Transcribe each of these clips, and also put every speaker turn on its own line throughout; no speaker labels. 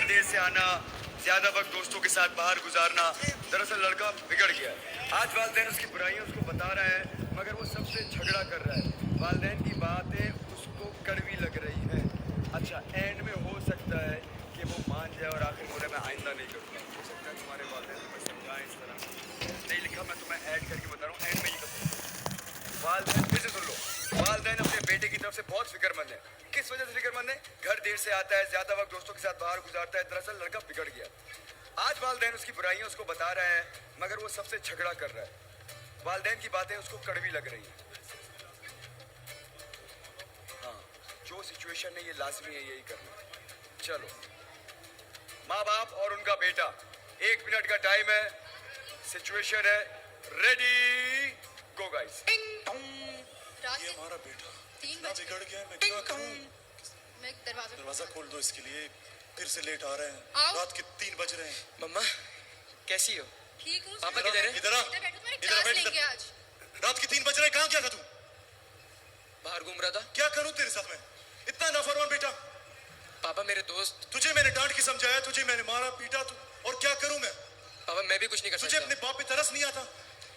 देर से आना, ज्यादा वक्त दोस्तों के साथ बाहर गुजारना, दरअसल लड़का बिगड़ गया है। आज वालिदैन उसकी बुराइयां उसको बता रहे हैं, मगर वो सबसे झगड़ा कर रहा है। वालिदैन की बातें उसको कड़वी लग रही है। अच्छा, एंड में हो सकता है कि वो मान जाए और आखिर बोले मैं आइंदा नहीं करूँगा। हो सकता है तुम्हारे वालिदैन तुम्हें समझाएं इस तरह। नहीं लिखा, मैं तुम्हें ऐड करके बता रहा हूँ, एंड में ये कर। वालिदैन फिर से सुन लो, वालिदैन अपने बेटे की तरफ से बहुत फिक्रमंद है। किस वजह से फिक्रमंद है? घर देर से आता है, ज्यादा वक्त दोस्तों के साथ बाहर गुजारता है, दरअसल लड़का बिगड़ गया। आज वालिदैन उसकी बुराइयां उसको बता रहे हैं, मगर वो सबसे झगड़ा कर रहा है। वालिदैन की बातें उसको कड़वी लग रही हैं। हाँ, जो सिचुएशन है ये लाजमी है यही करना। चलो, माँ बाप और उनका बेटा, 1 मिनट का टाइम है, सिचुएशन है, रेडी गो गाइस।
ये हमारा बेटा इतना बिगड़ गया है, मैं क्या करूं?
मैं
दरवाजा खोल दो इसके लिए, फिर से लेट आ रहे हैं। रात के 3 बज रहे हैं।
मम्मा कैसी हो?
ठीक हूँ।
पापा किधर है?
इधर आ, इधर बैठ इधर।
आज
रात के 3 बज रहे हैं, कहाँ क्या था तू?
बाहर घूम रहा था।
क्या करूं तेरे साथ में? इतना नाफरमान बेटा।
पापा मेरे दोस्त।
तुझे मैंने डांट के समझाया, तुझे मैंने मारा पीटा, तू और क्या करूं मैं?
पापा मैं भी कुछ नहीं कर
तुझे
सकता।
अपने बाप पे तरस नहीं आता?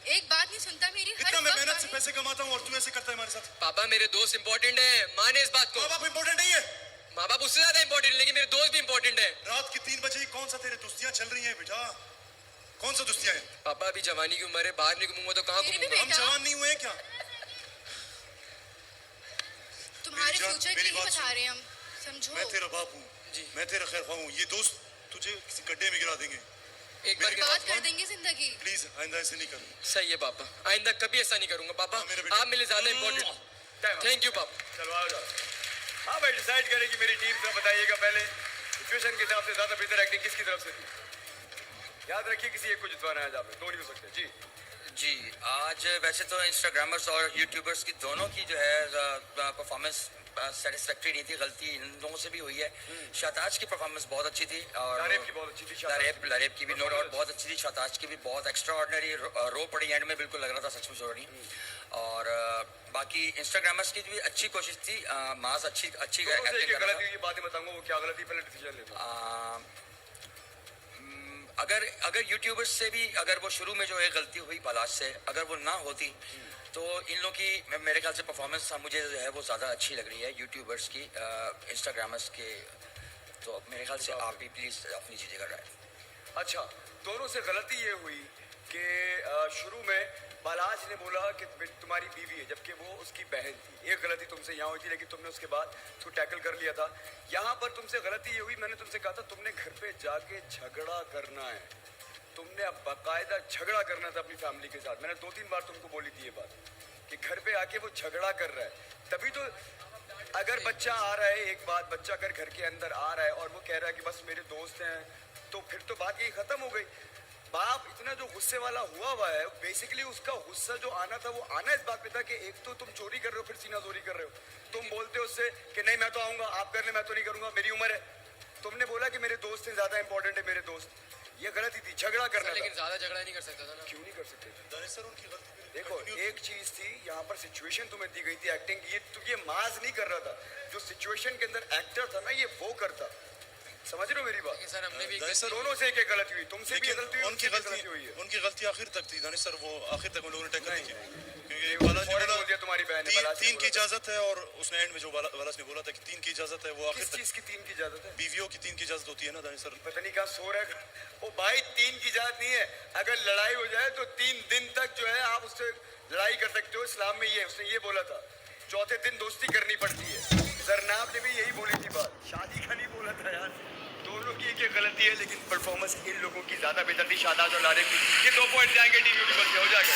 एक बात नहीं सुनता मेरी।
इतना मैं मेहनत से पैसे कमाता हूँ और तू ऐसे करता है हमारे साथ।
पापा मेरे दोस्त इंपॉर्टेंट है, माने इस बात को।
माँ बाप इम्पोर्टेंट नहीं है।
माँ बाप उससे ज्यादा इंपॉर्टेंट है, लेकिन मेरे दोस्त भी इंपॉर्टेंट है।
रात के 3 बजे कौन सा तेरे दोस्तियां चल रही हैं बेटा? कौन सा दोस्तियां हैं?
पापा अभी जवानी की उम्र है, बाहर नहीं घूमूंगा तो कहाँ
मेरी भी
घूमूंगा?
हम जवान नहीं हुए क्या?
तुम्हारे
मेरी जान,
फ्यूचर के
मेरी
लिए
बात
बता
सुन।
रहे हैं हम, समझो।
मैं तेरा बाप हूँ
जी।
मैं तेरा खैर ख्वाह हूँ। ये दोस्त तुझे किसी गड्ढे में गिरा देंगे।
एक बार
मेरी
के
बात
बाद
कर देंगे जिंदगी।
प्लीज आइंदा ऐसे नहीं करना।
सही है पापा, आइंदा कभी ऐसा नहीं करूंगा। पापा
हाँ, मेरे बेटे।
आप मेरे ज्यादा इंपॉर्टेंट। थैंक यू पापा।
चलो आ जाओ। हाँ भाई, डिसाइड करें कि मेरी टीम से बताइएगा पहले, सिचुएशन के हिसाब से ज्यादा बेहतर एक्टिंग किसकी तरफ से थी। याद रखिए किसी एक को जितवाना है, आप दो नहीं हो सकते। जी
जी, आज वैसे तो इंस्टाग्रामर्स और यूट्यूबर्स की दोनों की जो है परफॉर्मेंस सेटिस्फैक्ट्री नहीं थी, गलती इन लोगों से भी हुई है। शहताज की परफॉर्मेंस बहुत अच्छी थी और
लारेब की बहुत अच्छी थी।
लारेब की भी नो डाउट बहुत अच्छी थी। शहताज की भी बहुत एक्स्ट्रा ऑर्डिनरी रो पड़ी एंड में, बिल्कुल लग रहा था सचमुच रो रही। और बाकी इंस्टाग्रामर्स की भी अच्छी कोशिश थी। मास अच्छी अच्छी एक्टिंग कर रहा
गलती, ये बातें बताऊंगा वो क्या गलती, पहले डिसीजन ले लो।
था। अगर यूट्यूबर्स से भी अगर वो शुरू में जो है गलती हुई पलाश से, अगर वो ना होती तो इन लोगों की मेरे ख्याल से परफॉर्मेंस मुझे जो है वो ज़्यादा अच्छी लग रही है यूट्यूबर्स की, इंस्टाग्रामर्स के। तो मेरे ख्याल से आप भी प्लीज़ अपनी चीज़ें कर रहे हैं।
अच्छा, दोनों से गलती ये हुई कि शुरू में बालाज ने बोला कि तुम्हारी बीवी है, जबकि वो उसकी बहन थी। एक गलती तुमसे यहाँ हुई थी, लेकिन तुमने उसके बाद तो टैकल कर लिया था। यहाँ पर तुमसे गलती ये हुई, मैंने तुमसे कहा था तुमने घर पे जाके झगड़ा करना है। तुमने अब बाकायदा झगड़ा करना था अपनी फैमिली के साथ। मैंने 2-3 बार तुमको बोली थी ये बात कि घर पे आके वो झगड़ा कर रहा है। तभी तो अगर बच्चा आ रहा है, एक बात, बच्चा अगर घर के अंदर आ रहा है और वो कह रहा है कि बस मेरे दोस्त हैं, तो फिर तो बात यही खत्म हो गई। बाप इतना जो गुस्से वाला हुआ है, बेसिकली उसका गुस्सा जो आना था वो आना इस बात पे था कि एक तो तुम चोरी कर रहे हो, फिर सीना चोरी कर रहे हो। तुम बोलते हो उससे कि नहीं मैं तो आऊंगा, आप कर ले, मैं तो नहीं करूंगा, मेरी उम्र है। तुमने बोला कि मेरे दोस्त से ज्यादा इंपॉर्टेंट है मेरे दोस्त। ये गलती थी, झगड़ा करना था।
लेकिन ज्यादा झगड़ा नहीं कर सकता था ना।
क्यों नहीं कर सकते थे?
दरअसल उनकी गलती
देखो, एक चीज थी यहाँ पर, सिचुएशन तुम्हें दी गई थी, एक्टिंग। ये माज नहीं कर रहा था, जो सिचुएशन के अंदर एक्टर था ना ये वो करता। समझ रहे हो मेरी बात?
लेकिन सर हमने भी
दरअसल
दोनों से एक गलती हुई, तुमसे भी गलती हुई,
उनकी
उनसे भी गलती हुई है।
उनकी गलती आखिर तक थी दानिश सर। वो आखिर तक उन लोगों ने टैकल नहीं किया, क्योंकि
फौरन
बालाज ने
बोल
बोला
दिया तुम्हारी बहन है,
3
बालाज ने
की
बोला।
इजाजत है, और उसने एंड में जो बालाज ने बोला था कि 3 की इजाजत है, वो आखिर
किस
तक।
चीज की 3 की इजाजत है?
बीवियों की 3 की इजाजत होती है ना दानिश सर।
पता नहीं कहाँ सो रहा है वो भाई। 3 की इजाजत नहीं है। अगर लड़ाई हो जाए तो 3 दिन तक जो है आप उससे लड़ाई कर सकते हो। इस्लाम में ये उसने ये बोला था, चौथे दिन दोस्ती करनी पड़ती है। जरनाब ने भी यही बोली थी बात, शादी का नहीं बोला था यार। दोनों की एक गलती है, लेकिन परफॉर्मेंस इन लोगों की ज्यादा बेहतर थी, शादाब और लारेब की। ये 2 पॉइंट जाएंगे टीम यूनिवर्स से, हो जाएगा।